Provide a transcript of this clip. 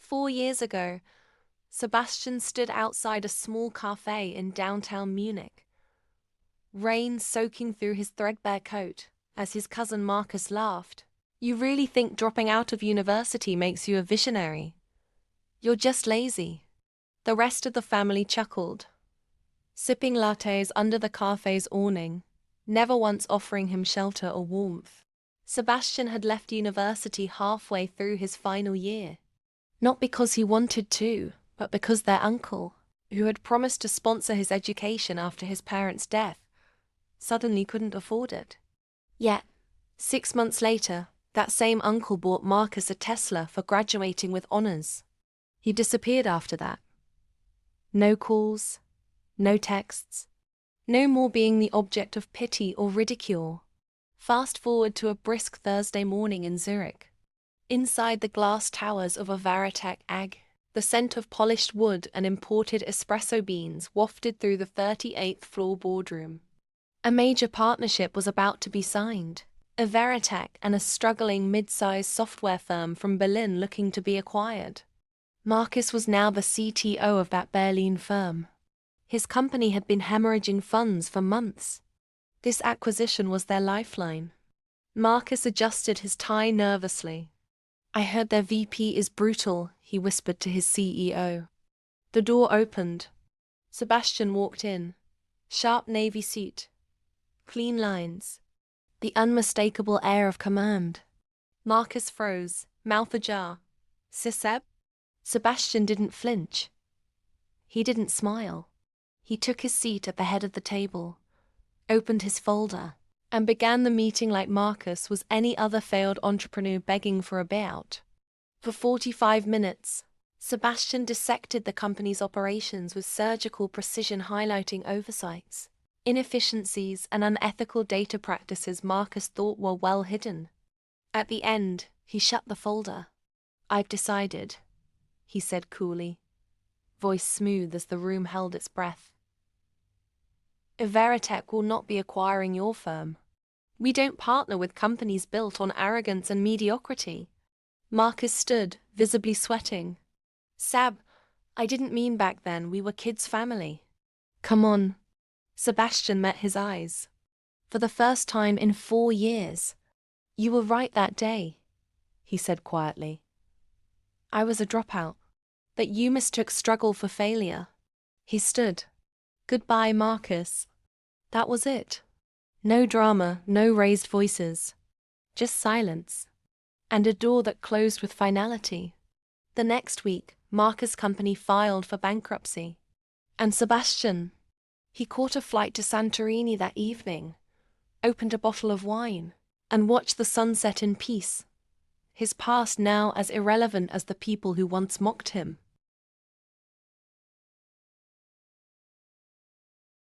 4 years ago, Sebastian stood outside a small cafe in downtown Munich, rain soaking through his threadbare coat, as his cousin Marcus laughed. "You really think dropping out of university makes you a visionary? You're just lazy." The rest of the family chuckled, sipping lattes under the cafe's awning, never once offering him shelter or warmth. Sebastian had left university halfway through his final year. Not because he wanted to, but because their uncle, who had promised to sponsor his education after his parents' death, suddenly couldn't afford it. Yet, 6 months later, that same uncle bought Marcus a Tesla for graduating with honors. He disappeared after that. No calls, no texts, no more being the object of pity or ridicule. Fast forward to a brisk Thursday morning in Zurich. Inside the glass towers of a Veritech AG, the scent of polished wood and imported espresso beans wafted through the 38th floor boardroom. A major partnership was about to be signed. A Veritech and a struggling mid-sized software firm from Berlin looking to be acquired. Marcus was now the CTO of that Berlin firm. His company had been hemorrhaging funds for months. This acquisition was their lifeline. Marcus adjusted his tie nervously. "I heard their VP is brutal," he whispered to his CEO. The door opened. Sebastian walked in. Sharp navy suit. Clean lines. The unmistakable air of command. Marcus froze, mouth ajar. "C'est Seb?" Sebastian didn't flinch. He didn't smile. He took his seat at the head of the table, opened his folder, and began the meeting like Marcus was any other failed entrepreneur begging for a bailout. For 45 minutes, Sebastian dissected the company's operations with surgical precision, highlighting oversights, inefficiencies, and unethical data practices Marcus thought were well hidden. At the end, he shut the folder. "I've decided," he said coolly, voice smooth as the room held its breath. "Veritech will not be acquiring your firm. We don't partner with companies built on arrogance and mediocrity." Marcus stood, visibly sweating. "Sab, I didn't mean back then. We were kids' family." "Come on." Sebastian met his eyes. "For the first time in 4 years. You were right that day," he said quietly. "I was a dropout. But you mistook struggle for failure." He stood. "Goodbye, Marcus." That was it. No drama, no raised voices. Just silence. And a door that closed with finality. The next week, Marcus' company filed for bankruptcy. And Sebastian, he caught a flight to Santorini that evening, opened a bottle of wine, and watched the sunset in peace. His past now as irrelevant as the people who once mocked him.